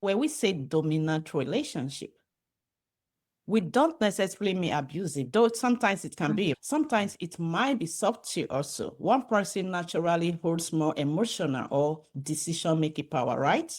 When we say dominant relationship, we don't necessarily mean abusive, though sometimes it can be. Sometimes it might be subtle also. One person naturally holds more emotional or decision-making power, right?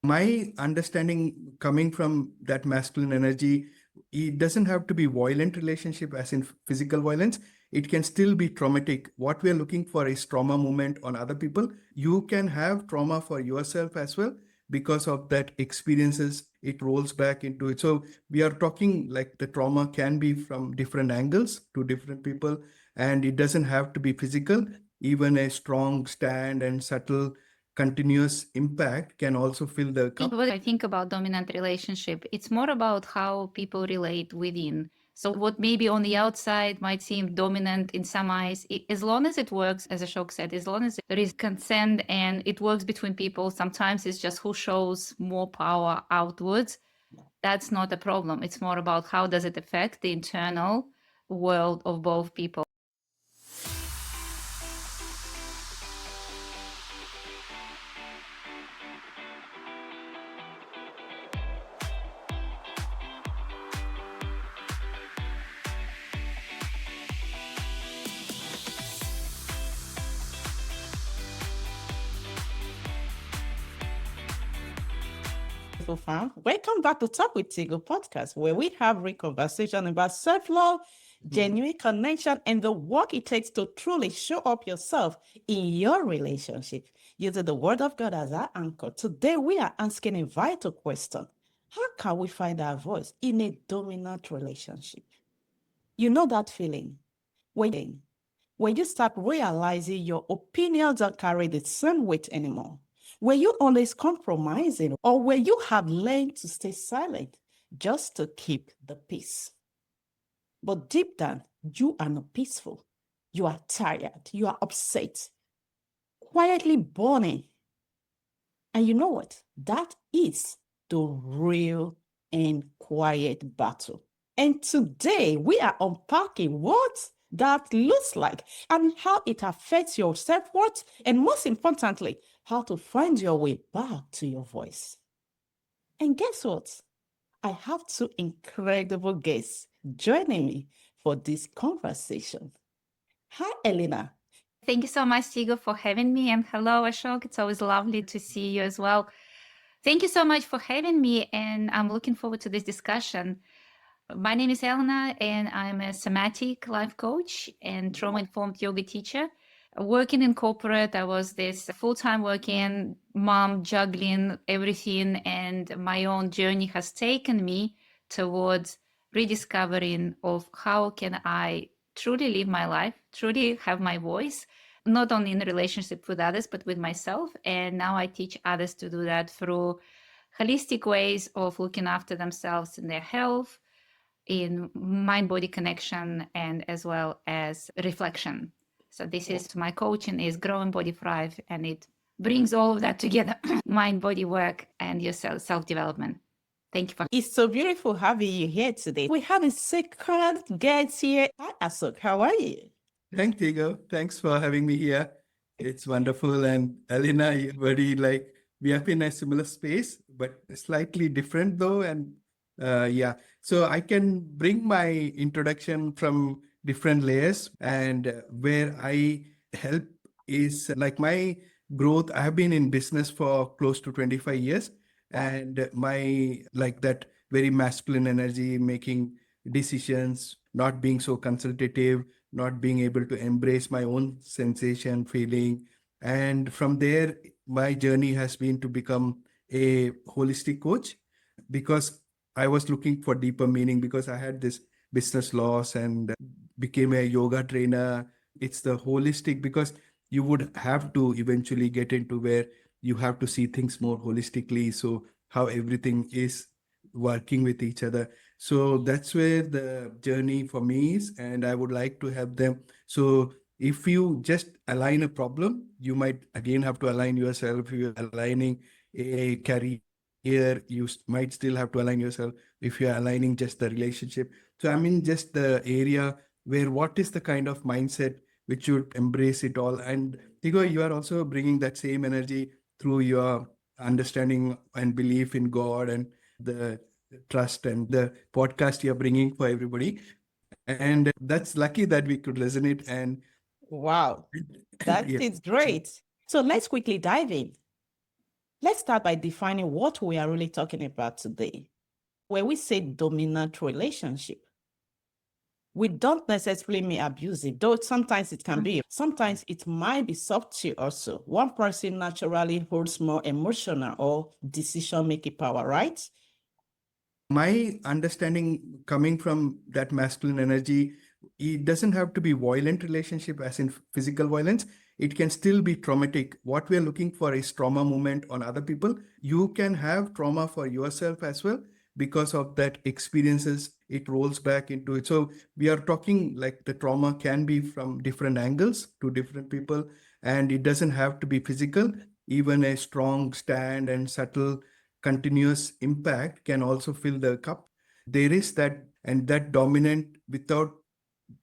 My understanding coming from that masculine energy, it doesn't have to be violent relationship as in physical violence. It can still be traumatic. What we are looking for is trauma movement on other people. You can have trauma for yourself as well because of that experiences. It rolls back into it. So we are talking like the trauma can be from different angles to different people, and it doesn't have to be physical. Even a strong stand and subtle continuous impact can also fill the cup. What I think about dominant relationship, it's more about how people relate within. So what maybe on the outside might seem dominant in some eyes, as long as it works, as Ashok said, as long as there is consent and it works between people, sometimes it's just who shows more power outwards. That's not a problem. It's more about how does it affect the internal world of both people. Welcome back to Talk with Tigho podcast, where we have real conversation about self-love, genuine connection, and the work it takes to truly show up yourself in your relationship using the word of God as our anchor. Today, we are asking a vital question. How can we find our voice in a dominant relationship? You know that feeling when you start realizing your opinions don't carry the same weight anymore. Were you always compromising, or were you have learned to stay silent just to keep the peace? But deep down, you are not peaceful. You are tired. You are upset, quietly burning. And you know what? That is the real and quiet battle. And today we are unpacking what that looks like and how it affects your self-worth, and most importantly, how to find your way back to your voice. And guess what? I have two incredible guests joining me for this conversation. Hi, Elena. Thank you so much, Tigho, for having me. And hello, Ashok. It's always lovely to see you as well. Thank you so much for having me. And I'm looking forward to this discussion. My name is Elena, and I'm a somatic life coach and trauma-informed yoga teacher. Working in corporate, I was this full-time working mom, juggling everything, and my own journey has taken me towards rediscovering of how can I truly live my life, truly have my voice, not only in relationship with others, but with myself. And now I teach others to do that through holistic ways of looking after themselves and their health, in mind-body connection, and as well as reflection. So this is my coaching is Grow and Body Thrive, and it brings all of that together, mind, body work, and your self-development. Thank you for. It's so beautiful having you here today. We have a second guest here. Hi, Ashok. How are you? Thanks, Tigho. Thanks for having me here. It's wonderful. And Elena, you're very like, we have been in a similar space, but slightly different though. And yeah, so I can bring my introduction from different layers, and where I help is like my growth. I have been in business for close to 25 years, and my like that very masculine energy, making decisions, not being so consultative, not being able to embrace my own sensation, feeling. And from there, my journey has been to become a holistic coach, because I was looking for deeper meaning, because I had this business loss and became a yoga trainer. It's the holistic, because you would have to eventually get into where you have to see things more holistically. So how everything is working with each other. So that's where the journey for me is, and I would like to help them. So if you just align a problem, you might again have to align yourself. If you're aligning a career, you might still have to align yourself if you're aligning just the relationship. So I mean, just the area where what is the kind of mindset which should embrace it all. And Tigho, you are also bringing that same energy through your understanding and belief in God and the trust and the podcast you're bringing for everybody. And that's lucky that we could resonate. And Wow, that yeah. is great. So let's quickly dive in. Let's start by defining what we are really talking about today. When we say dominant relationship, we don't necessarily mean abusive, though sometimes it can be. Sometimes it might be subtle also. One person naturally holds more emotional or decision-making power, right? My understanding coming from that masculine energy, it doesn't have to be violent relationship as in physical violence. It can still be traumatic. What we are looking for is trauma moment on other people. You can have trauma for yourself as well because of that experiences. It rolls back into it. So we are talking like the trauma can be from different angles to different people, and it doesn't have to be physical. Even a strong stand and subtle continuous impact can also fill the cup. There is that, and that dominant without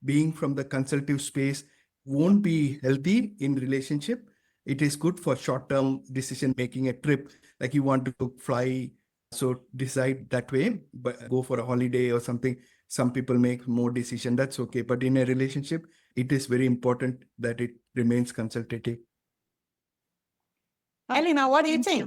being from the consultative space won't be healthy in relationship. It is good for short-term decision making, a trip, like you want to fly, so decide that way, but go for a holiday or something. Some people make more decision, that's okay. But in a relationship, it is very important that it remains consultative. Elena, what do you Thank you.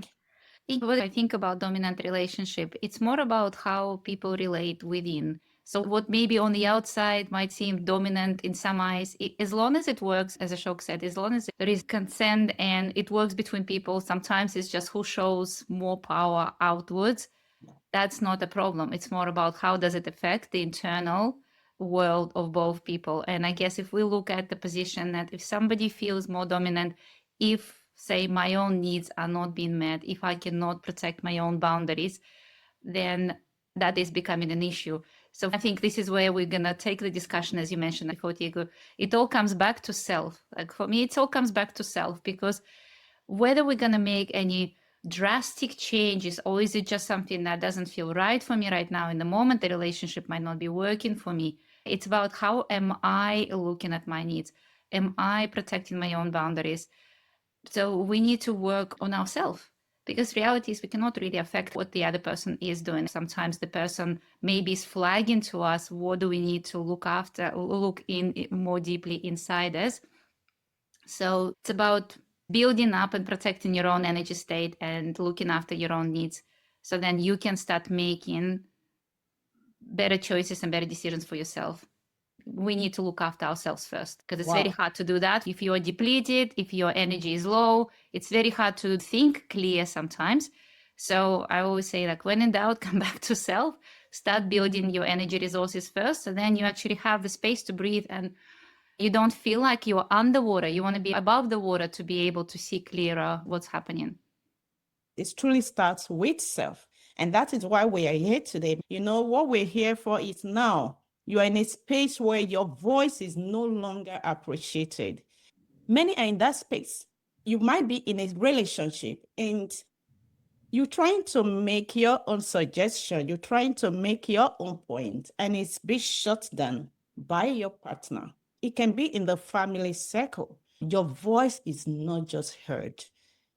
think? What I think about dominant relationship, it's more about how people relate within. So what maybe on the outside might seem dominant in some eyes, as long as it works, as Ashok said, as long as there is consent and it works between people, sometimes it's just who shows more power outwards. That's not a problem. It's more about how does it affect the internal world of both people. And I guess if we look at the position that if somebody feels more dominant, if say my own needs are not being met, if I cannot protect my own boundaries, then that is becoming an issue. So I think this is where we're going to take the discussion, as you mentioned before, Tigho. It all comes back to self. Like for me, it all comes back to self, because whether we're going to make any drastic changes or is it just something that doesn't feel right for me right now in the moment, the relationship might not be working for me. It's about how am I looking at my needs? Am I protecting my own boundaries? So we need to work on ourselves, because reality is we cannot really affect what the other person is doing. Sometimes the person maybe is flagging to us what do we need to look after, look in more deeply inside us. So it's about building up and protecting your own energy state and looking after your own needs, so then you can start making better choices and better decisions for yourself. We need to look after ourselves first, because it's very hard to do that. If you are depleted, if your energy is low, it's very hard to think clear sometimes. So I always say, like, when in doubt, come back to self, start building your energy resources first, and then you actually have the space to breathe and you don't feel like you're underwater. You want to be above the water to be able to see clearer what's happening. It truly starts with self. And that is why we are here today. You know, what we're here for is now. You are in a space where your voice is no longer appreciated. Many are in that space. You might be in a relationship and you're trying to make your own suggestion, you're trying to make your own point, and it's being shut down by your partner. It can be in the family circle. Your voice is not just heard.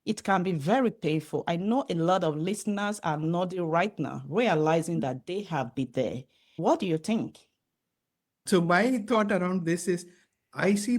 It can be very painful. I know a lot of listeners are nodding right now, realizing that they have been there. What do you think? So my thought around this is, I see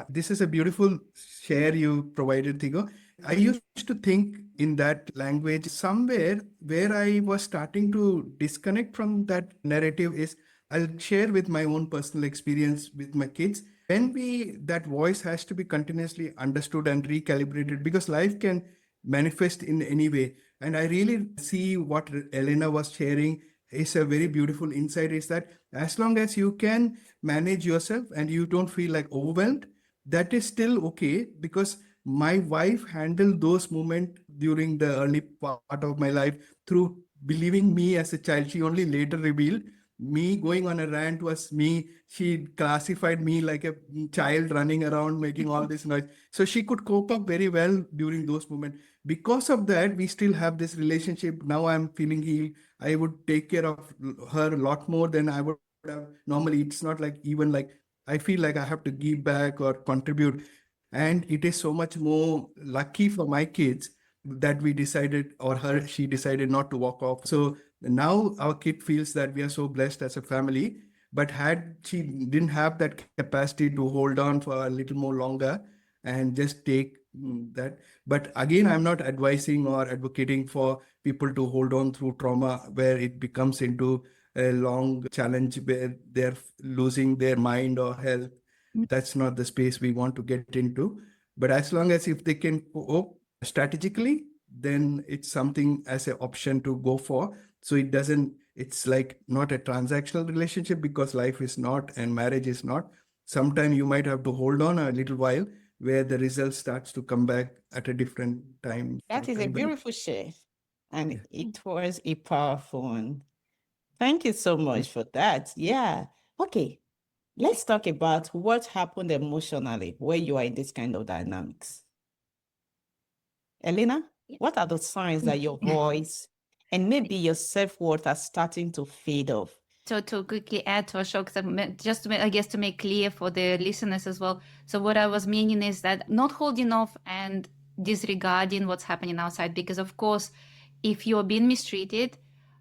this is a beautiful share you provided, Tigho. I used to think in that language somewhere where I was starting to disconnect from that narrative is, I'll share with my own personal experience with my kids. When that voice has to be continuously understood and recalibrated, because life can manifest in any way. And I really see what Elena was sharing is a very beautiful insight, is that as long as you can manage yourself and you don't feel like overwhelmed, that is still okay. Because my wife handled those moments during the early part of my life through believing me as a child. She only later revealed me going on a rant was me. She classified me like a child running around making all this noise. So she could cope up very well during those moments. Because of that, we still have this relationship. Now I'm feeling healed. I would take care of her a lot more than I would have normally. It's not like even like I feel like I have to give back or contribute. And it is so much more lucky for my kids that we decided, or she decided not to walk off. So now our kid feels that we are so blessed as a family. But had she didn't have that capacity to hold on for a little more longer and just take that. But again, I'm not advising or advocating for people to hold on through trauma where it becomes into a long challenge where they're losing their mind or health. That's not the space we want to get into. But as long as if they can cope strategically, then it's something as an option to go for. So it's like not a transactional relationship, because life is not and marriage is not. Sometimes you might have to hold on a little while where the result starts to come back at a different time. That is a beautiful share. And it was a powerful one. Thank you so much for that. Yeah. Okay. Let's talk about what happened emotionally when you are in this kind of dynamics. Elena, what are the signs that your voice and maybe your self-worth are starting to fade off? So to quickly add to Ashok, just to I guess to make clear for the listeners as well. So what I was meaning is that not holding off and disregarding what's happening outside, because of course, if you're being mistreated,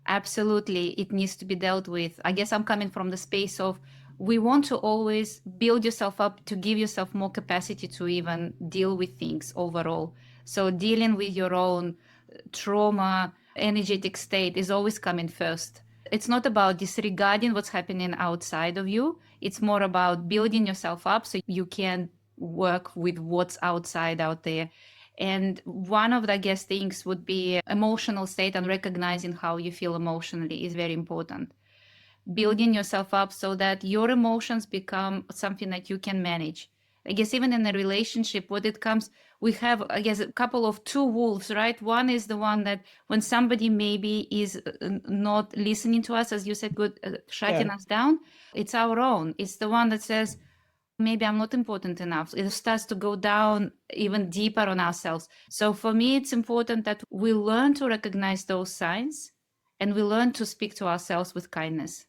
absolutely it needs to be dealt with. I guess I'm coming from the space of we want to always build yourself up to give yourself more capacity to even deal with things overall. So dealing with your own trauma, energetic state is always coming first. It's not about disregarding what's happening outside of you. It's more about building yourself up so you can work with what's outside out there. And one of the, I guess, things would be emotional state, and recognizing how you feel emotionally is very important. Building yourself up so that your emotions become something that you can manage. I guess even in a relationship, what it comes, we have, I guess, a couple of two wolves, right? One is the one that when somebody maybe is not listening to us, as you said, good, shutting us down, it's our own. It's the one that says, maybe I'm not important enough. It starts to go down even deeper on ourselves. So for me, it's important that we learn to recognize those signs and we learn to speak to ourselves with kindness.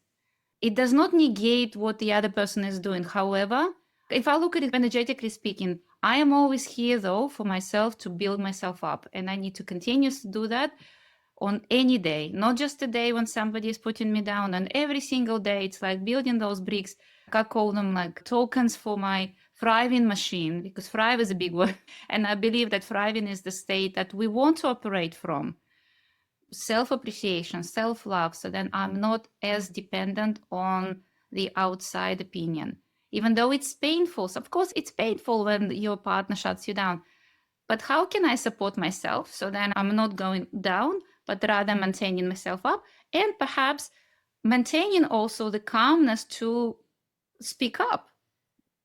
It does not negate what the other person is doing. However, if I look at it energetically speaking, I am always here though for myself to build myself up. And I need to continue to do that on any day, not just a day when somebody is putting me down. And every single day, it's like building those bricks. I call them like tokens for my thriving machine, because thrive is a big word. And I believe that thriving is the state that we want to operate from. Self-appreciation, self-love, so then I'm not as dependent on the outside opinion. Even though it's painful, so of course it's painful when your partner shuts you down. But how can I support myself so then I'm not going down, but rather maintaining myself up, and perhaps maintaining also the calmness to speak up?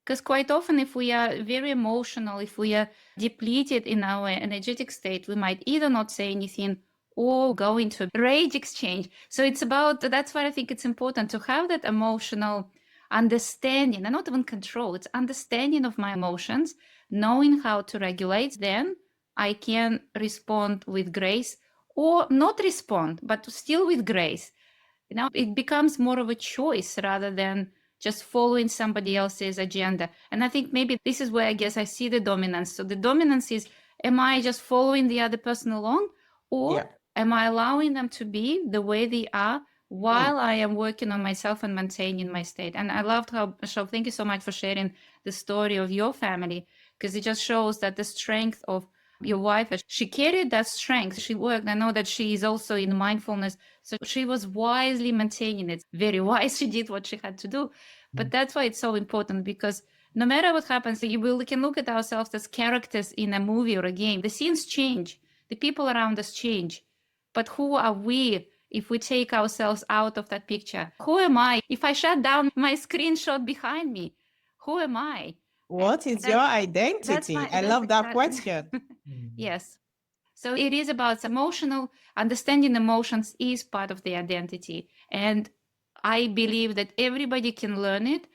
Because quite often, if we are very emotional, if we are depleted in our energetic state, we might either not say anything or go into rage exchange. So it's about, that's why I think it's important to have that emotional understanding, and not even control, it's understanding of my emotions, knowing how to regulate. Then I can respond with grace, or not respond, but still with grace. You know, it becomes more of a choice rather than just following somebody else's agenda. And I think maybe this is where I guess I see the dominance. So the dominance is, am I just following the other person along, or am I allowing them to be the way they are while I am working on myself and maintaining my state? And I loved how, Ashok, thank you so much for sharing the story of your family, because it just shows that the strength of your wife, she carried that strength. She worked. I know that she is also in mindfulness. So she was wisely maintaining it. Very wise. She did what she had to do. But that's why it's so important, because no matter what happens, we can look at ourselves as characters in a movie or a game. The scenes change. The people around us change. But who are we if we take ourselves out of that picture? Who am I? If I shut down my screenshot behind me, who am I? What is your identity? I love that question. Yes. So it is about emotional, understanding emotions is part of the identity. And I believe that everybody can learn it,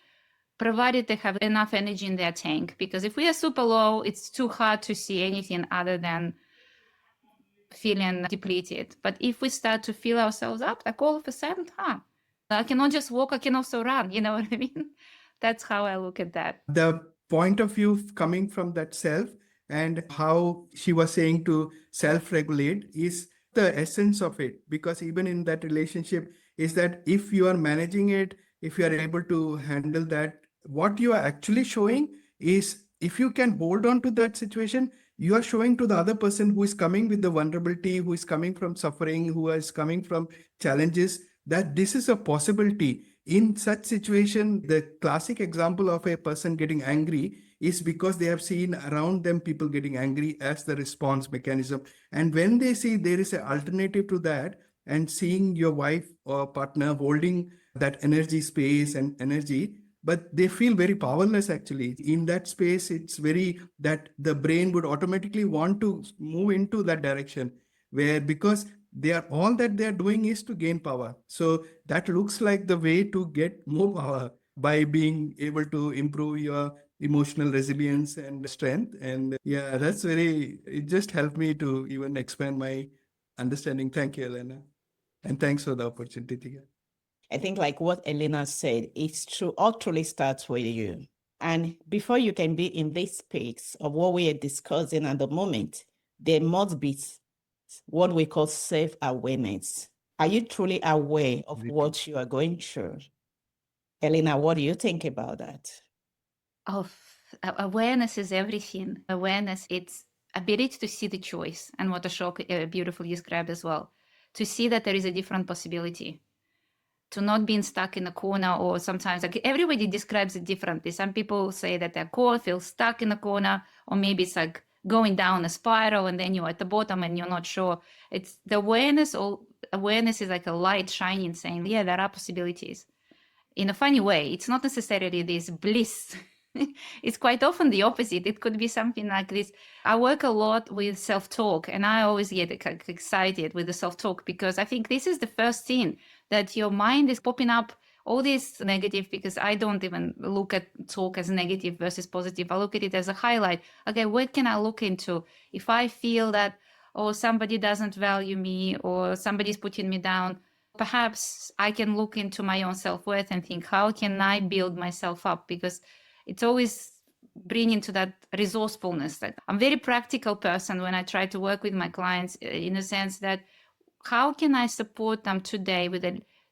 provided they have enough energy in their tank. Because if we are super low, it's too hard to see anything other than feeling depleted. But if we start to fill ourselves up, like all of a sudden, I cannot just walk, I can also run. You know what I mean? That's how I look at that. The point of view coming from that self And how she was saying to self-regulate is the essence of it. Because even in that relationship, is that if you are managing it, if you are able to handle that, what you are actually showing is, if you can hold on to that situation, you are showing to the other person who is coming with the vulnerability, who is coming from suffering, who is coming from challenges, that this is a possibility. In such situation, the classic example of a person getting angry is because they have seen around them people getting angry as the response mechanism. And when they see there is an alternative to that, and seeing your wife or partner holding that energy space and energy, but they feel very powerless actually in that space, it's very that the brain would automatically want to move into that direction, where because they are all that they are doing is to gain power. So that looks like the way to get more power, by being able to improve your emotional resilience and strength. And yeah, that's very, it just helped me to even expand my understanding. Thank you, Elena. And thanks for the opportunity, Tigho. I think like what Elena said, it's true. All truly starts with you. And before you can be in this space of what we are discussing at the moment, there must be what we call self-awareness. Are you truly aware of what you are going through? Elena, what do you think about that? Awareness is everything. Awareness, it's ability to see the choice, and what Ashok beautifully described as well, to see that there is a different possibility, to not being stuck in a corner. Or sometimes, like, everybody describes it differently. Some people say that their core feels stuck in a corner, or maybe it's like going down a spiral and then you're at the bottom and you're not sure. It's the awareness, or awareness is like a light shining saying, yeah, there are possibilities. In a funny way, it's not necessarily this bliss. It's quite often the opposite. It could be something like this. I work a lot with self-talk, and I always get excited with the self-talk, because I think this is the first thing that your mind is popping up all this negative, because I don't even look at talk as negative versus positive. I look at it as a highlight. Okay, what can I look into? If I feel that, oh, somebody doesn't value me, or somebody's putting me down, perhaps I can look into my own self-worth and think, how can I build myself up? Because it's always bringing to that resourcefulness. That I'm a very practical person when I try to work with my clients, in a sense that how can I support them today with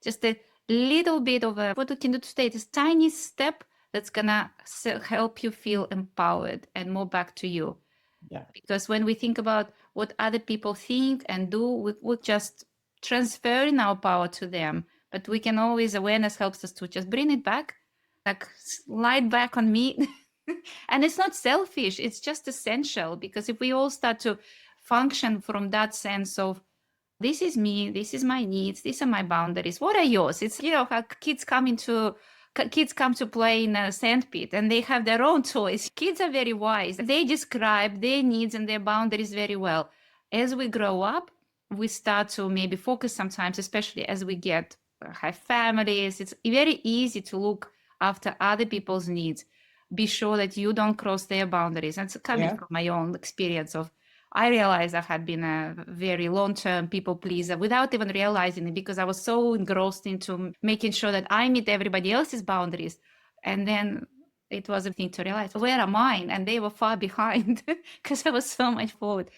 just a little bit of what we can do today, this tiny step that's gonna help you feel empowered and more back to you. Yeah. Because when we think about what other people think and do, we're just transferring our power to them. But we can always, awareness helps us to just bring it back, like slide back on me. And it's not selfish, it's just essential. Because if we all start to function from that sense of, this is me, this is my needs, these are my boundaries, what are yours? It's, how kids come to play in a sandpit and they have their own toys. Kids are very wise. They describe their needs and their boundaries very well. As we grow up, we start to maybe focus sometimes, especially as we have families. It's very easy to look after other people's needs. Be sure that you don't cross their boundaries. That's coming from my own experience of, I realized I had been a very long-term people pleaser without even realizing it, because I was so engrossed into making sure that I meet everybody else's boundaries. And then it was a thing to realize, where are mine? And they were far behind because I was so much forward.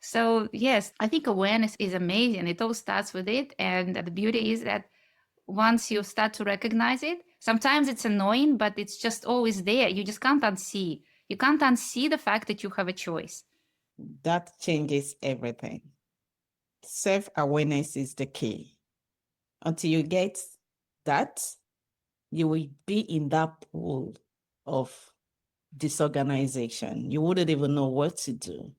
So yes, I think awareness is amazing. It all starts with it. And the beauty is that once you start to recognize it, sometimes it's annoying, but it's just always there. You just can't unsee. You can't unsee the fact that you have a choice. That changes everything. Self-awareness is the key. Until you get that, you will be in that pool of disorganization. You wouldn't even know what to do.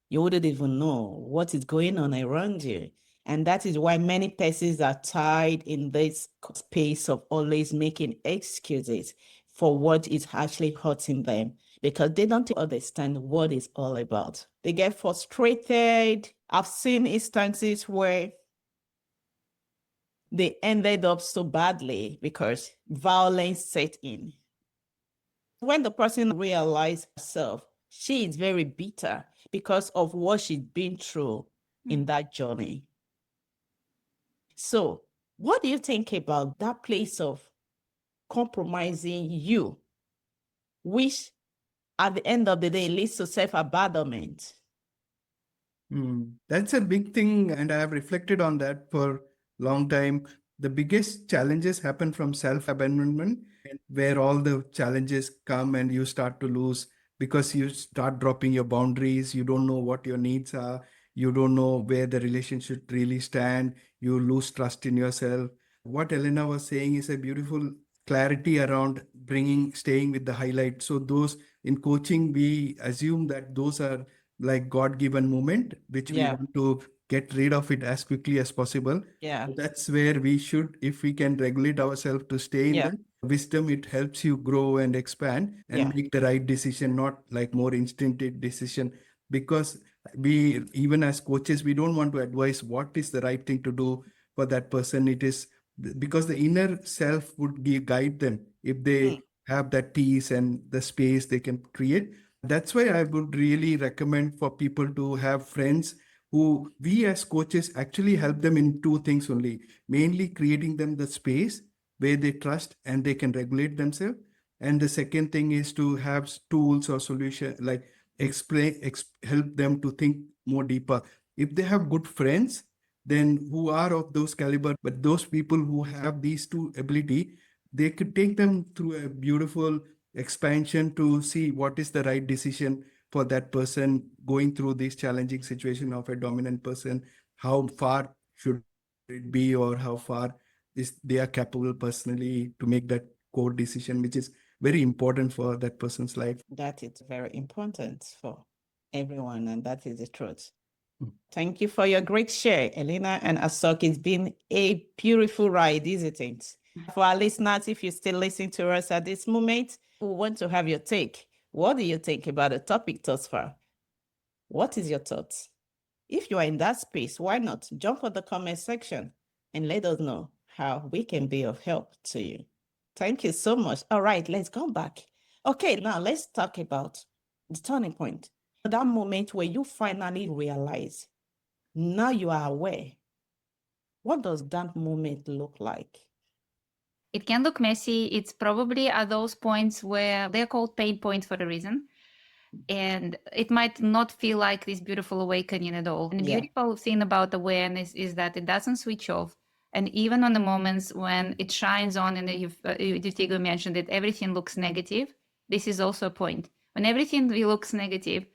You wouldn't even know what is going on around you. And that is why many persons are tied in this space of always making excuses for what is actually hurting them, because they don't understand what it's all about. They get frustrated. I've seen instances where they ended up so badly because violence set in. When the person realizes herself, she is very bitter because of what she's been through in that journey. So, what do you think about that place of compromising you, which at the end of the day, it leads to self-abandonment. That's a big thing, and I have reflected on that for a long time. The biggest challenges happen from self-abandonment, where all the challenges come and you start to lose because you start dropping your boundaries. You don't know what your needs are. You don't know where the relationship really stand. You lose trust in yourself. What Elena was saying is a beautiful clarity around staying with the highlight. So those in coaching, we assume that those are like God-given moment, which we Yeah. want to get rid of it as quickly as possible. Yeah. So that's where we should, if we can regulate ourselves to stay in Yeah. that wisdom, it helps you grow and expand and Yeah. make the right decision, not like more instinctive decision. Because we, even as coaches, we don't want to advise what is the right thing to do for that person. It is because the inner self would guide them if they have that peace and the space they can create. That's why I would really recommend for people to have friends who we as coaches actually help them in two things only, mainly creating them the space where they trust and they can regulate themselves. And the second thing is to have tools or solution like help them to think more deeper. If they have good friends, then who are of those caliber, but those people who have these two ability, they could take them through a beautiful expansion to see what is the right decision for that person going through this challenging situation of a dominant person. How far should it be, or how far is they are capable personally to make that core decision, which is very important for that person's life. That is very important for everyone, and that is the truth. Mm. Thank you for your great share, Elena and Ashok. It's been a beautiful ride, isn't it? For our listeners, if you still listen to us at this moment, we want to have your take. What do you think about the topic thus far? What is your thoughts? If you are in that space, why not jump on the comment section and let us know how we can be of help to you. Thank you so much. All right, let's go back. Okay, now let's talk about the turning point. That moment where you finally realize, now you are aware. What does that moment look like? It can look messy. It's probably at those points where they're called pain points for a reason. And it might not feel like this beautiful awakening at all. And the Yeah. beautiful thing about awareness is that it doesn't switch off. And even on the moments when it shines on, and Tigho mentioned it, everything looks negative. This is also a point. When everything looks negative,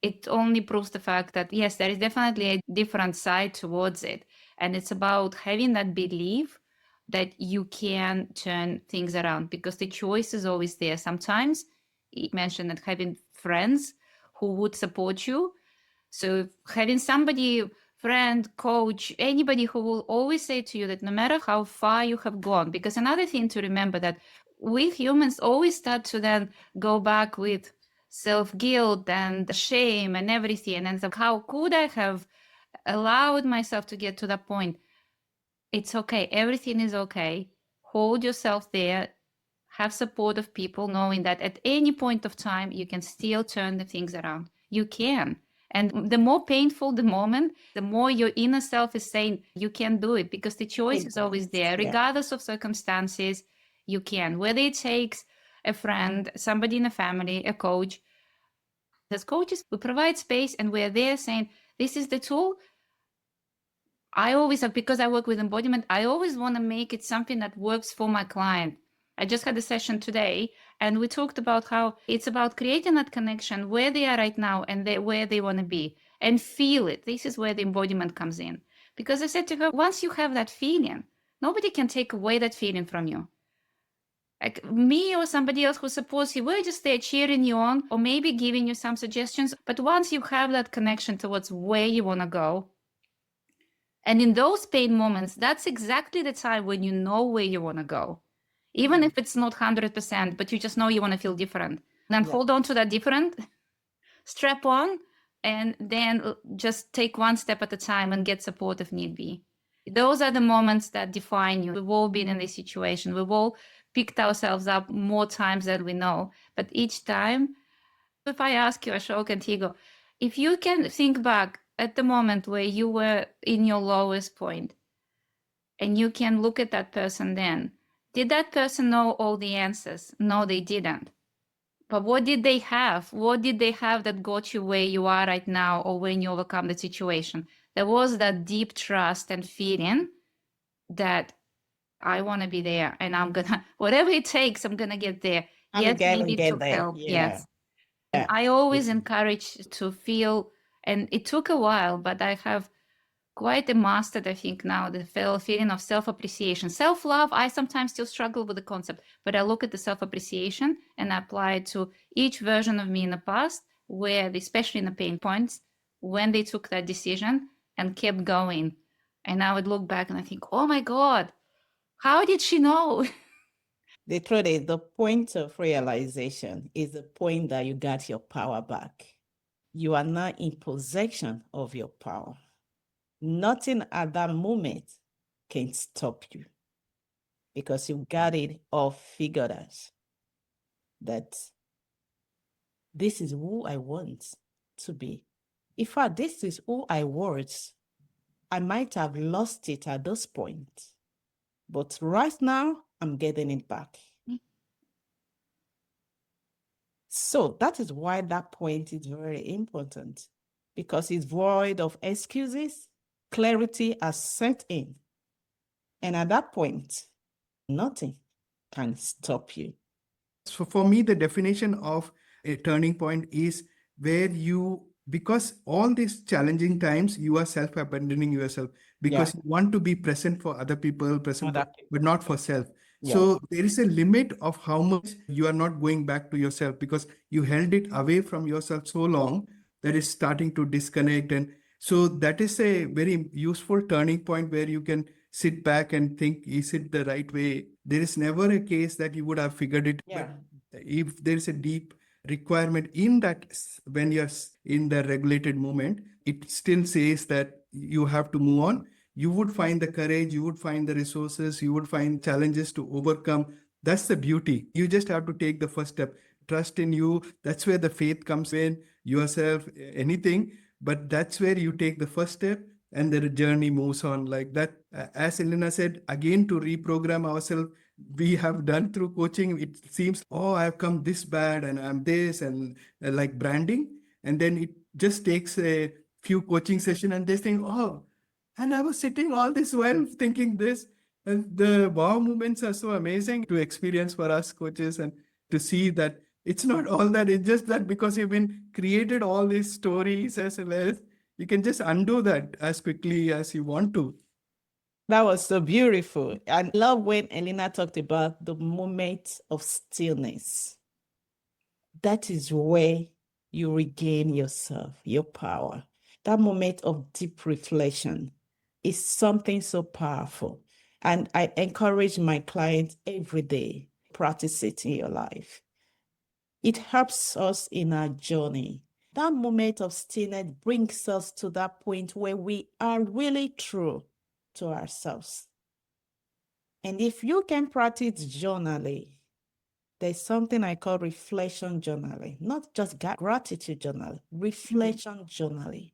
it only proves the fact that, yes, there is definitely a different side towards it. And it's about having that belief that you can turn things around, because the choice is always there. Sometimes you mentioned that having friends who would support you. So having somebody, friend, coach, anybody who will always say to you that no matter how far you have gone, because another thing to remember that we humans always start to then go back with self-guilt and shame and everything. And so how could I have allowed myself to get to that point? It's okay. Everything is okay. Hold yourself there. Have support of people, knowing that at any point of time, you can still turn the things around. You can. And the more painful the moment, the more your inner self is saying you can do it, because the choice is always there, regardless of circumstances. You can, whether it takes a friend, somebody in a family, a coach. As coaches, we provide space and we're there saying, this is the tool. I always have, because I work with embodiment, I always want to make it something that works for my client. I just had a session today and we talked about how it's about creating that connection where they are right now and where they want to be, and feel it. This is where the embodiment comes in. Because I said to her, once you have that feeling, nobody can take away that feeling from you. Like me or somebody else who supports you, we're just there cheering you on or maybe giving you some suggestions. But once you have that connection towards where you want to go, and in those pain moments, that's exactly the time when you know where you want to go. Even if it's not 100%, but you just know you want to feel different. Then hold on to that different, strap on, and then just take one step at a time and get support if need be. Those are the moments that define you. We've all been in this situation. We've all picked ourselves up more times than we know. But each time, if I ask you, Ashok and Tigho, if you can think back at the moment where you were in your lowest point, and you can look at that person then, did that person know all the answers? No, they didn't. But what did they have? What did they have that got you where you are right now, or when you overcome the situation? There was that deep trust and feeling that I want to be there, and I'm gonna, whatever it takes, I'm gonna get there. I'm Yes, gonna maybe it get took there. help. Yeah. Yes. And Yeah. I always encourage to feel, and it took a while, but I have quite mastered, I think now, the feeling of self-appreciation. Self-love, I sometimes still struggle with the concept, but I look at the self-appreciation and apply it to each version of me in the past, where, especially in the pain points, when they took that decision and kept going. And I would look back and I think, oh my God, how did she know? The truth is, the point of realization is the point that you got your power back. You are not in possession of your power. Nothing at that moment can stop you because you got it all figured out that this is who I want to be. In fact, this is who I was. I might have lost it at this point, but right now I'm getting it back. So that is why that point is very important, because it's void of excuses. Clarity has set in. And at that point, nothing can stop you. So for me, the definition of a turning point is where you, because all these challenging times, you are self-abandoning yourself because you want to be present for other people, but not for self. Yeah. So there is a limit of how much you are not going back to yourself because you held it away from yourself so long that it's starting to disconnect. And so that is a very useful turning point where you can sit back and think, is it the right way? There is never a case that you would have figured it. Yeah. But if there is a deep requirement in that, when you're in the regulated moment, it still says that you have to move on. You would find the courage, you would find the resources, you would find challenges to overcome. That's the beauty. You just have to take the first step. Trust in you. That's where the faith comes in, yourself, anything. But that's where you take the first step and the journey moves on like that. As Elena said, again, to reprogram ourselves, we have done through coaching. It seems, oh, I've come this bad and I'm this, and like branding. And then it just takes a few coaching sessions and they think, oh, and I was sitting all this while thinking this. And the wow moments are so amazing to experience for us coaches, and to see that it's not all that. It's just that because you've been created all these stories as well as you can just undo that as quickly as you want to. That was so beautiful. I love when Elena talked about the moment of stillness. That is where you regain yourself, your power. That moment of deep reflection is something so powerful. And I encourage my clients every day, practice it in your life. It helps us in our journey. That moment of stillness brings us to that point where we are really true to ourselves. And if you can practice journaling, there's something I call reflection journaling, not just gratitude journaling, reflection journaling.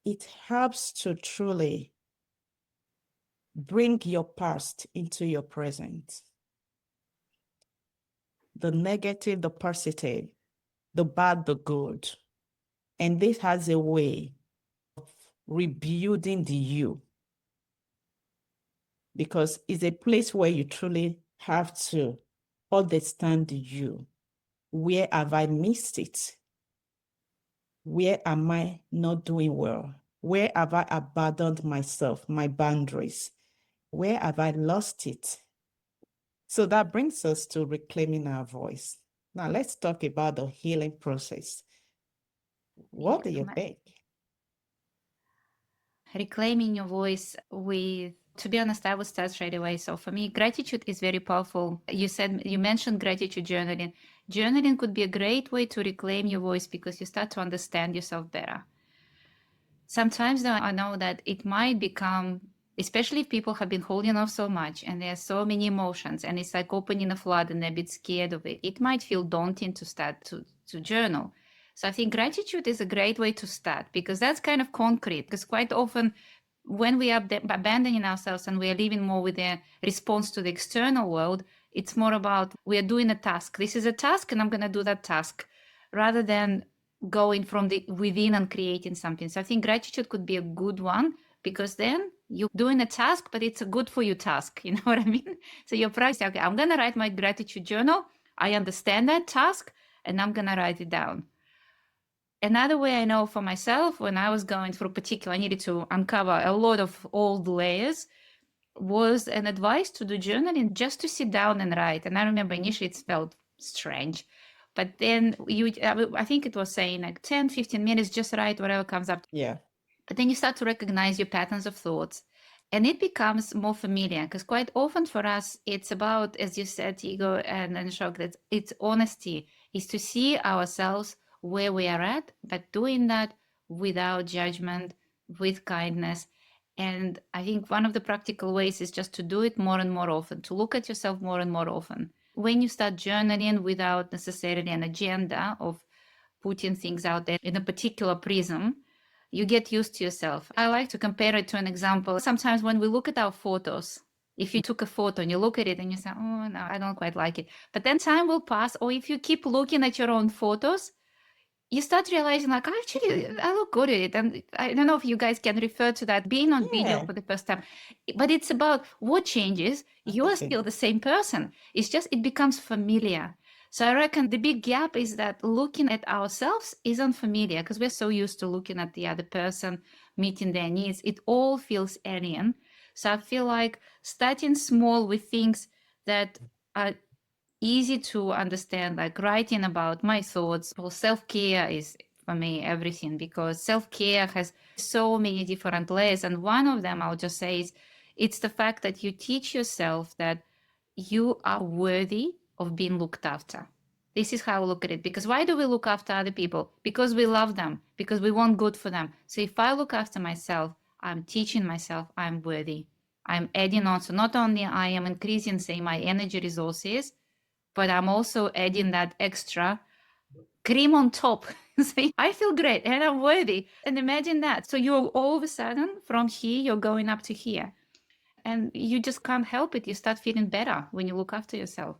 It helps to truly bring your past into your present. The negative, the positive, the bad, the good. And this has a way of rebuilding the you, because it's a place where you truly have to understand you. Where have I missed it? Where am I not doing well? Where have I abandoned myself, my boundaries? Where have I lost it? So that brings us to reclaiming our voice. Now let's talk about the healing process. What do you think? Reclaiming your voice with, to be honest, I would start straight away. So for me, gratitude is very powerful. You mentioned gratitude journaling. Journaling could be a great way to reclaim your voice because you start to understand yourself better. Sometimes though, I know that it might become, especially if people have been holding off so much and there are so many emotions and it's like opening a flood and they're a bit scared of it, it might feel daunting to start to journal. So I think gratitude is a great way to start because that's kind of concrete, because quite often when we are abandoning ourselves and we are living more with a response to the external world, It's more about we are doing a task. This is a task and I'm going to do that task rather than going from the within and creating something. So I think gratitude could be a good one because then you're doing a task, but it's a good for you task. You know what I mean? So you're practicing, okay, I'm going to write my gratitude journal. I understand that task and I'm going to write it down. Another way I know for myself, when I was going through I needed to uncover a lot of old layers, was an advice to do journaling, just to sit down and write. And I remember initially it felt strange, but then I think it was saying like 10, 15 minutes, just write whatever comes up. Yeah. But then you start to recognize your patterns of thoughts and it becomes more familiar, because quite often for us, it's about, as you said, Tigho and Ashok, that it's honesty, is to see ourselves where we are at, but doing that without judgment, with kindness. And I think one of the practical ways is just to do it more and more often, to look at yourself more and more often. When you start journaling without necessarily an agenda of putting things out there in a particular prism, you get used to yourself. I like to compare it to an example. Sometimes when we look at our photos, if you took a photo and you look at it and you say, oh, no, I don't quite like it. But then time will pass. Or if you keep looking at your own photos, you start realizing like, actually, I look good at it. And I don't know if you guys can refer to that being on video Yeah. for the first time, but it's about what changes. You are Okay. still the same person. It's just, it becomes familiar. So I reckon the big gap is that looking at ourselves isn't familiar because we're so used to looking at the other person, meeting their needs. It all feels alien. So I feel like starting small with things that are easy to understand, like writing about my thoughts. Well, self-care is for me everything, because self-care has so many different layers. And one of them, I'll just say, is it's the fact that you teach yourself that you are worthy of being looked after. This is how I look at it. Because why do we look after other people? Because we love them, because we want good for them. So if I look after myself, I'm teaching myself I'm worthy. I'm adding on. So not only I am increasing, say, my energy resources, but I'm also adding that extra cream on top. So I feel great and I'm worthy. And imagine that. So you're all of a sudden from here, you're going up to here. And you just can't help it. You start feeling better when you look after yourself.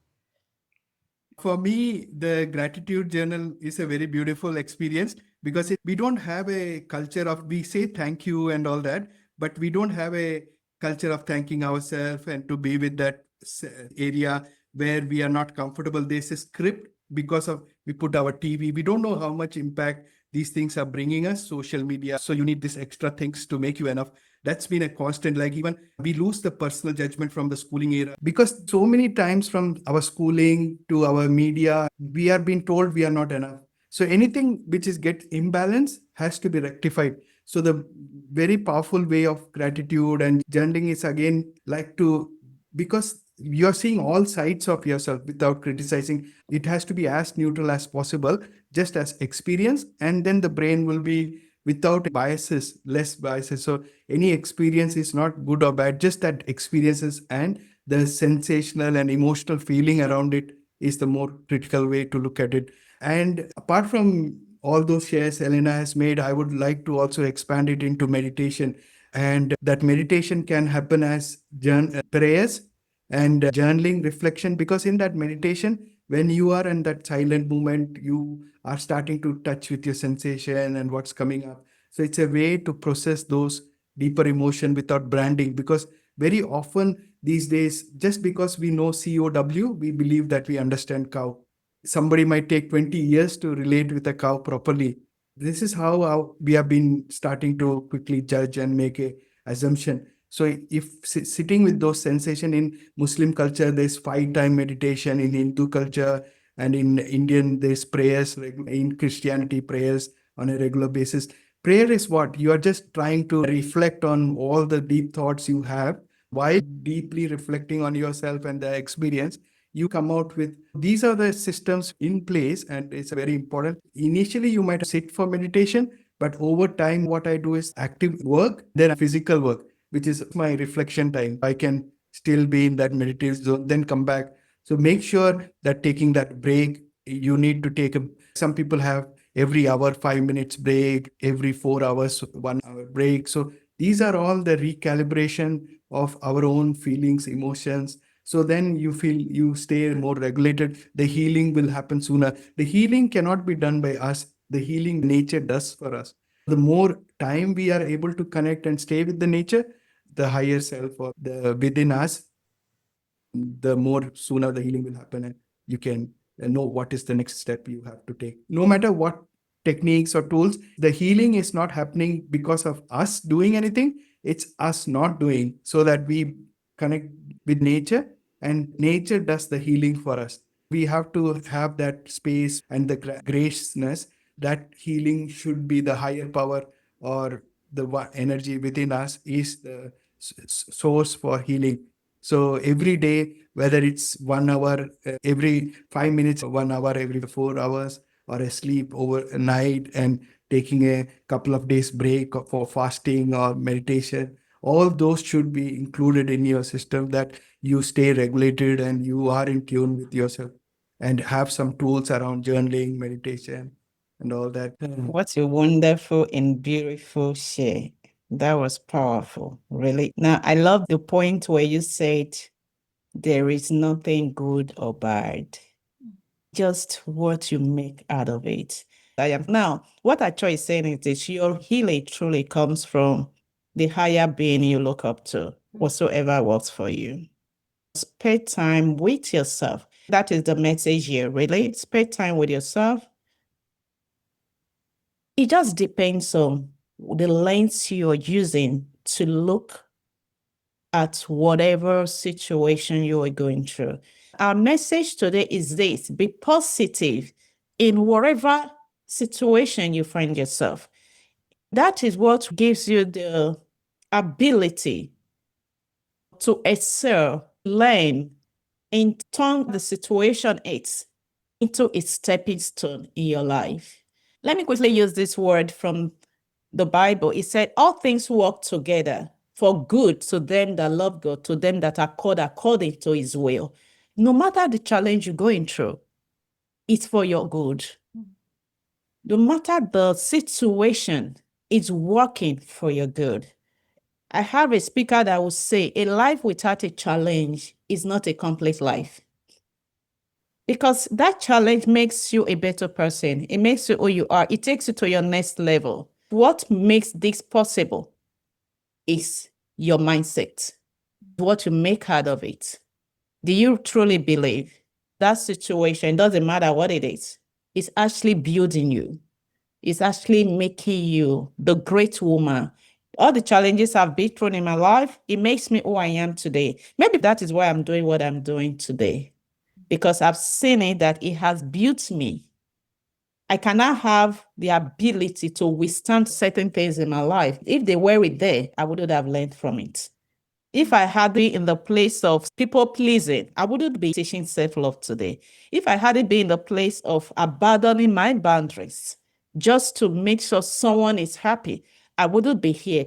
For me, the gratitude journal is a very beautiful experience because we don't have a culture of, we say thank you and all that, but we don't have a culture of thanking ourselves and to be with that area where we are not comfortable. There's a script because of we put our TV. We don't know how much impact these things are bringing us, social media. So you need this extra things to make you enough. That's been a constant, like even we lose the personal judgment from the schooling era because so many times from our schooling to our media, we are being told we are not enough. So anything which is get imbalance has to be rectified. So the very powerful way of gratitude and journaling is again like to, because you're seeing all sides of yourself without criticizing. It has to be as neutral as possible, just as experience. And then the brain will be without biases, less biases. So any experience is not good or bad, just that experiences and the sensational and emotional feeling around it is the more critical way to look at it. And apart from all those shares Elena has made, I would like to also expand it into meditation. And that meditation can happen as prayers and journaling, reflection, because in that meditation, when you are in that silent moment, you are starting to touch with your sensation and what's coming up. So it's a way to process those deeper emotion without branding, because very often these days, just because we know COW, we believe that we understand cow. Somebody might take 20 years to relate with a cow properly. This is how we have been starting to quickly judge and make a assumption. So if sitting with those sensation, in Muslim culture, there's 5-time meditation, in Hindu culture, and in Indian, there's prayers, in Christianity, prayers on a regular basis. Prayer is what? You are just trying to reflect on all the deep thoughts you have while deeply reflecting on yourself and the experience. You come out with, these are the systems in place, and it's very important. Initially, you might sit for meditation, but over time, what I do is active work, then physical work, which is my reflection time. I can still be in that meditative zone, then come back. So make sure that taking that break, you need to take some people have every hour, 5 minutes break, every 4 hours, 1 hour break. So these are all the recalibration of our own feelings, emotions. So then you feel you stay more regulated. The healing will happen sooner. The healing cannot be done by us. The healing nature does for us. The more time we are able to connect and stay with the nature, the higher self or the within us, the more sooner the healing will happen, and you can know what is the next step you have to take. No matter what techniques or tools, the healing is not happening because of us doing anything. It's us not doing, so that we connect with nature, and nature does the healing for us. We have to have that space and the graciousness that healing should be the higher power, or the energy within us is the source for healing. So every day, whether it's 1 hour every 5 minutes, 1 hour every 4 hours, or a sleep overnight, and taking a couple of days break for fasting or meditation, all those should be included in your system, that you stay regulated and you are in tune with yourself, and have some tools around journaling, meditation, and all that. What a wonderful and beautiful share. That was powerful, really. Now, I love the point where you said there is nothing good or bad, just what you make out of it. I am now, what I try saying is this: your healing truly comes from the higher being you look up to, whatsoever works for you. Spend time with yourself. That is the message here, really. Spend time with yourself. It just depends on the lens you're using to look at whatever situation you are going through. Our message today is this: be positive in whatever situation you find yourself. That is what gives you the ability to excel, learn, and turn the situation into a stepping stone in your life. Let me quickly use this word from the Bible. It said, all things work together for good to them that love God, to them that are called according to his will. No matter the challenge you're going through, it's for your good. No matter the situation, it's working for your good. I have a speaker that will say, a life without a challenge is not a complete life. Because that challenge makes you a better person. It makes you who you are. It takes you to your next level. What makes this possible is your mindset, what you make out of it. Do you truly believe that situation, doesn't matter what it is, it's actually building you? It's actually making you the great woman. All the challenges I've been through in my life, it makes me who I am today. Maybe that is why I'm doing what I'm doing today, because I've seen it, that it has built me. I cannot have the ability to withstand certain things in my life. If they weren't there, I wouldn't have learned from it. If I had been in the place of people pleasing, I wouldn't be teaching self-love today. If I hadn't been in the place of abandoning my boundaries just to make sure someone is happy, I wouldn't be here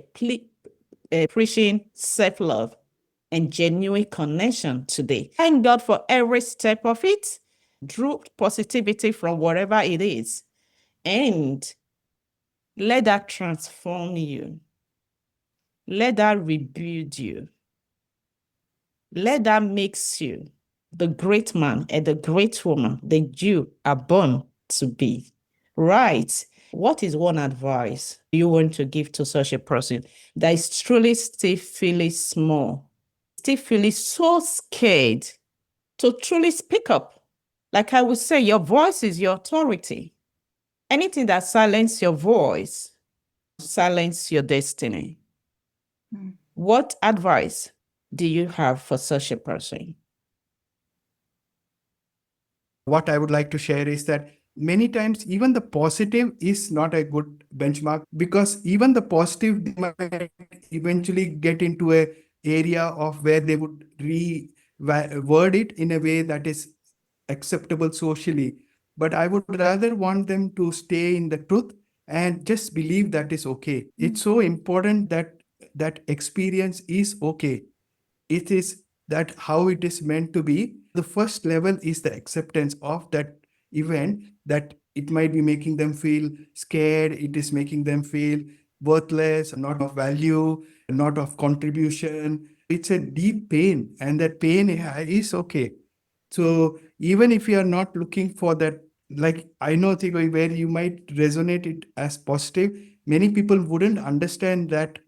preaching self-love and genuine connection today. Thank God for every step of it. Drew positivity from whatever it is, and let that transform you. Let that rebuild you. Let that makes you the great man and the great woman that you are born to be. Right. What is one advice you want to give to such a person that is truly still feeling small, still feeling so scared to truly speak up? Like I would say, your voice is your authority. Anything that silences your voice, silence your destiny. What advice do you have for such a person? What I would like to share is that many times even the positive is not a good benchmark, because even the positive, they might eventually get into a area of where they would word it in a way that is acceptable socially. But I would rather want them to stay in the truth and just believe that is okay. It's so important that that experience is okay. It is that how it is meant to be. The first level is the acceptance of that event, that it might be making them feel scared, it is making them feel worthless, not of value, not of contribution, It's a deep pain, and that pain is okay. So even if you are not looking for that, like I know, Tigho, where you might resonate it as positive, many people wouldn't understand that,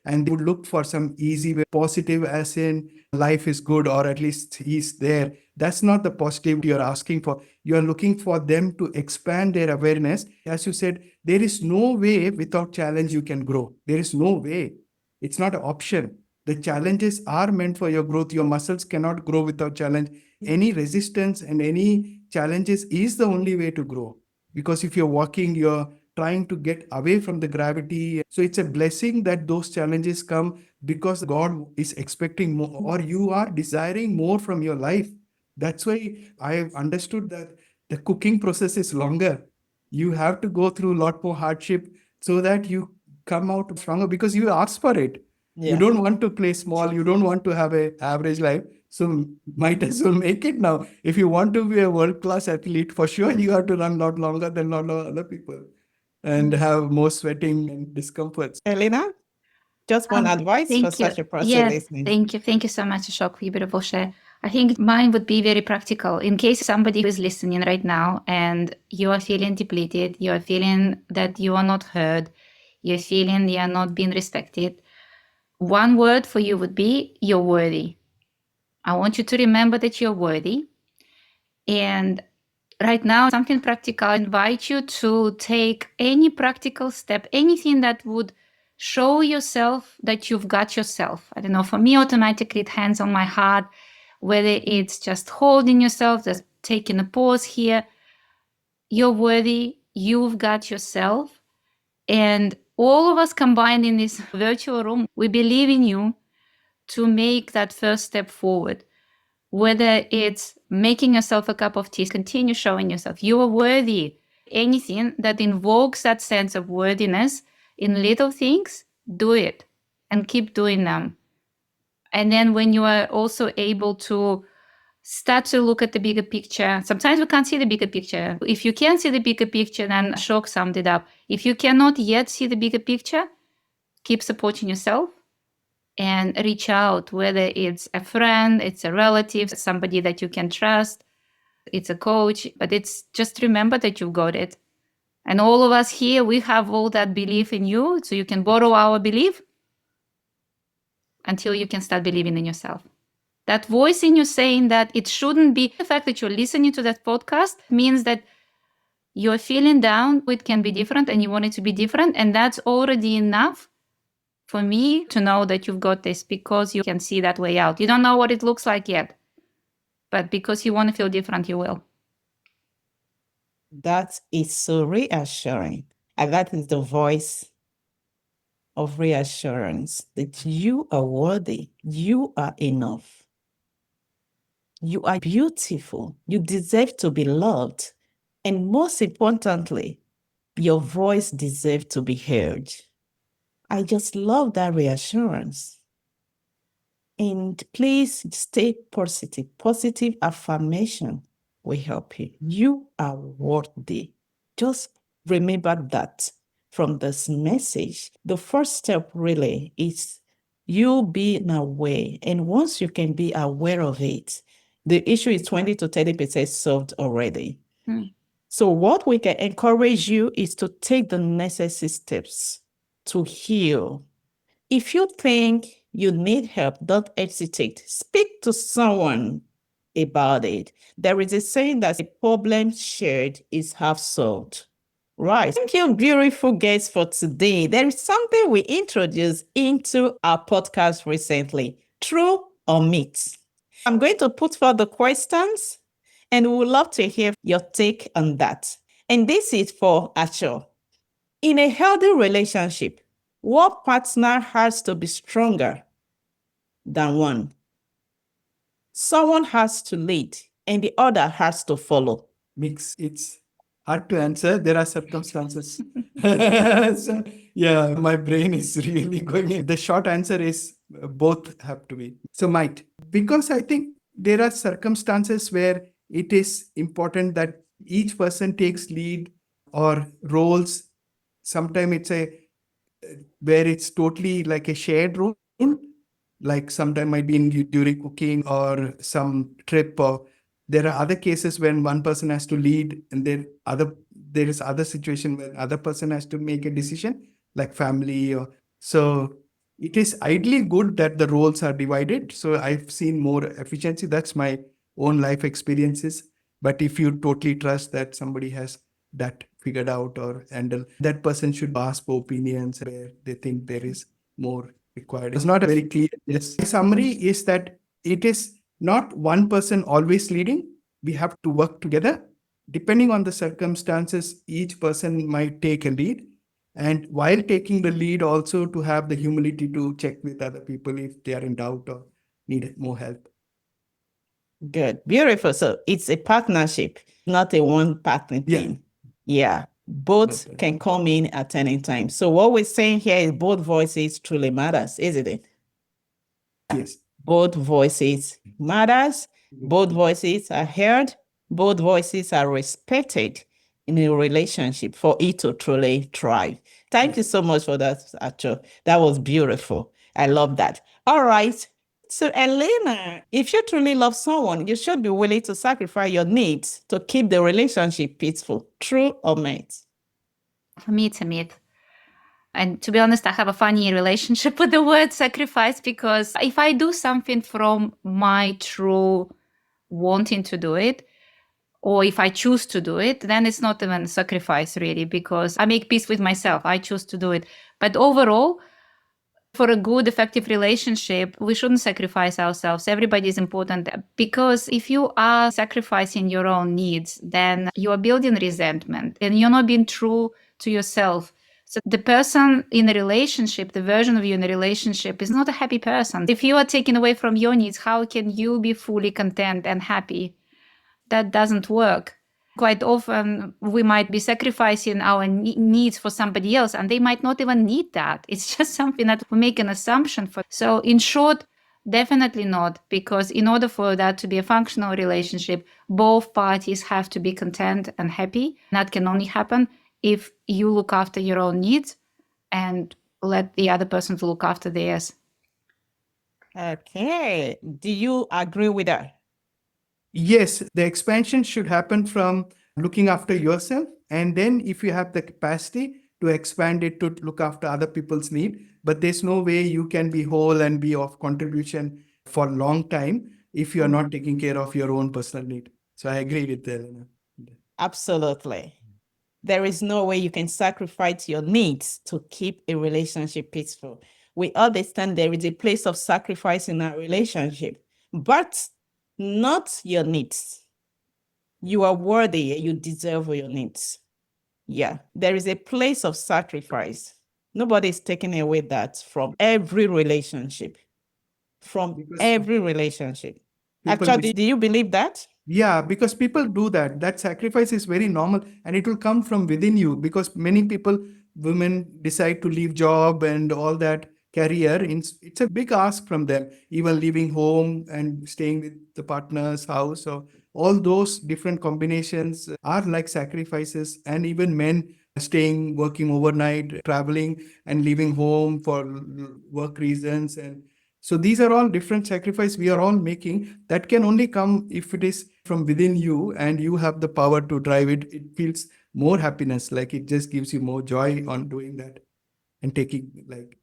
and they would look for some easy way, positive as in life is good, or at least he's there. That's not the positive you're asking for. You're looking for them to expand their awareness. As you said, there is no way without challenge you can grow. There is no way. It's not an option. The challenges are meant for your growth. Your muscles cannot grow without challenge. Any resistance and any challenges is the only way to grow. Because if you're walking, you're trying to get away from the gravity. So it's a blessing that those challenges come because God is expecting more, or you are desiring more from your life. That's why I've understood that the cooking process is longer. You have to go through a lot more hardship so that you come out stronger because you ask for it. You don't want to play small. You don't want to have an average life. So might as well make it now. If you want to be a world-class athlete, for sure you have to run a lot longer than a lot of other people and have more sweating and discomforts. Elena, just one advice for Thank you. such a person Yes, listening. thank you. Thank you so much, Ashok, for your beautiful share. I think mine would be very practical. In case somebody is listening right now and you are feeling depleted, you are feeling that you are not heard, you're feeling you are not being respected, one word for you would be you're worthy. I want you to remember that you're worthy. And right now, something practical, I invite you to take any practical step, anything that would show yourself that you've got yourself. I don't know, for me, automatically it hands on my heart, whether it's just holding yourself, just taking a pause here. You're worthy, you've got yourself. And all of us combined in this virtual room, we believe in you to make that first step forward. Whether it's making yourself a cup of tea, continue showing yourself you are worthy. Anything that invokes that sense of worthiness in little things, do it and keep doing them. And then when you are also able to start to look at the bigger picture, sometimes we can't see the bigger picture. If you can see the bigger picture, then Ashok summed it up. If you cannot yet see the bigger picture, keep supporting yourself and reach out, whether it's a friend, it's a relative, somebody that you can trust, it's a coach, but it's just remember that you've got it. And all of us here, we have all that belief in you, so you can borrow our belief until you can start believing in yourself. That voice in you saying that it shouldn't be, the fact that you're listening to that podcast means that you're feeling down, it can be different and you want it to be different. And that's already enough for me to know that you've got this, because you can see that way out. You don't know what it looks like yet, but because you want to feel different, you will. That is so reassuring. And that is the voice of reassurance that you are worthy, you are enough, you are beautiful, you deserve to be loved. And most importantly, your voice deserves to be heard. I just love that reassurance. And please stay positive. Positive affirmation will help you. You are worthy. Just remember that from this message. The first step really is you being aware. And once you can be aware of it, the issue is 20 to 30% solved already. So what we can encourage you is to take the necessary steps to heal. If you think you need help, don't hesitate. Speak to someone about it. There is a saying that a problem shared is half solved. Right. Thank you, beautiful guests, for today. There is something we introduced into our podcast recently, true or myth. I'm going to put forth the questions and we would love to hear your take on that. And this is for Ashok. In a healthy relationship, what partner has to be stronger than one? Someone has to lead and the other has to follow. Mix. It's hard to answer. There are circumstances. So, yeah, my brain is really going in. The short answer is both have to be. So might. Because I think there are circumstances where it is important that each person takes lead or roles. Sometimes it's where it's totally like a shared role. like sometimes might be during cooking or some trip, or there are other cases when one person has to lead, and there is other situation where other person has to make a decision, like family. Or so it is ideally good that the roles are divided. So I've seen more efficiency. That's my own life experiences. But if you totally trust that somebody has that figured out or handle, that person should ask for opinions where they think there is more required. It's not very clear. Yes. My summary is that it is not one person always leading. We have to work together. Depending on the circumstances, each person might take a lead. And while taking the lead, also to have the humility to check with other people if they are in doubt or need more help. Good. Beautiful. So it's a partnership, not a one partner Yeah. thing. Yeah. Both Okay. can come in at any time. So what we're saying here is both voices truly matters, isn't it? Yes. Both voices matters. Both voices are heard. Both voices are respected in a relationship for it to truly thrive. Thank you so much for that, Ashok. That was beautiful. I love that. All right. So, Elena, if you truly love someone, you should be willing to sacrifice your needs to keep the relationship peaceful. True or myth? For me, it's a myth. And to be honest, I have a funny relationship with the word sacrifice, because if I do something from my true wanting to do it, or if I choose to do it, then it's not even sacrifice really, because I make peace with myself. I choose to do it. But overall, for a good, effective relationship, we shouldn't sacrifice ourselves. Everybody is important, because if you are sacrificing your own needs, then you are building resentment and you're not being true to yourself. So the person in a relationship, the version of you in a relationship, is not a happy person. If you are taken away from your needs, how can you be fully content and happy? That doesn't work. Quite often, we might be sacrificing our needs for somebody else, and they might not even need that. It's just something that we make an assumption for. So, in short, definitely not, because in order for that to be a functional relationship, both parties have to be content and happy. That can only happen if you look after your own needs and let the other person to look after theirs. Okay. Do you agree with that? Yes, the expansion should happen from looking after yourself. And then if you have the capacity to expand it to look after other people's need, but there's no way you can be whole and be of contribution for a long time if you are not taking care of your own personal need. So I agree with Elena. Absolutely. There is no way you can sacrifice your needs to keep a relationship peaceful. We understand there is a place of sacrifice in our relationship, but not your needs. You are worthy, you deserve your needs. Yeah, there is a place of sacrifice. Nobody is taking away that from every relationship. From Because every relationship. people Actually, do you believe that? Yeah, because people do that. That sacrifice is very normal and it will come from within you, because many people, women decide to leave job and all that career. It's a big ask from them, even leaving home and staying with the partner's house. So all those different combinations are like sacrifices. And even men staying, working overnight, traveling and leaving home for work reasons. And so these are all different sacrifices we are all making that can only come if it is from within you and you have the power to drive it. It feels more happiness, like it just gives you more joy on doing that and taking like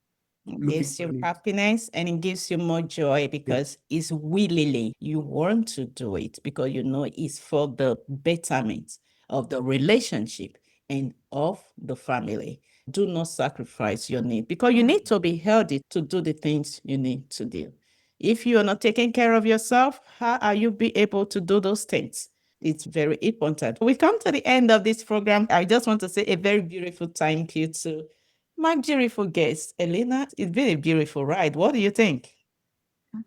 It looking gives you for it. happiness and it gives you more joy because it's willingly you want to do it because you know it's for the betterment of the relationship and of the family. Do not sacrifice your need because you need to be healthy to do the things you need to do. If you are not taking care of yourself, how are you be able to do those things? It's very important. We come to the end of this program. I just want to say a very beautiful thank you to my beautiful guest, Elena. It's been a beautiful ride. What do you think?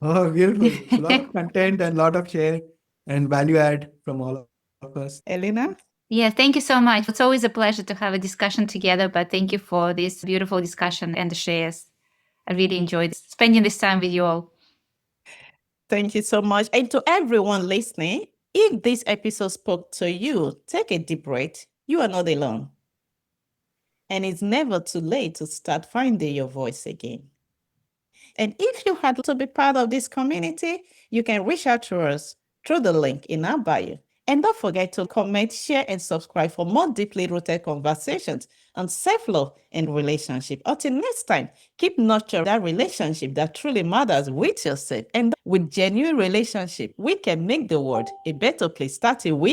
Oh, beautiful. It's a lot of content and a lot of share and value add from all of us. Elena? Yeah, thank you so much. It's always a pleasure to have a discussion together, but thank you for this beautiful discussion and the shares. I really enjoyed spending this time with you all. Thank you so much. And to everyone listening, if this episode spoke to you, take a deep breath. You are not alone. And it's never too late to start finding your voice again. And if you had to be part of this community, you can reach out to us through the link in our bio. And don't forget to comment, share, and subscribe for more deeply rooted conversations on self-love and relationship. Until next time, keep nurturing that relationship that truly matters with yourself. And with genuine relationship, we can make the world a better place, starting with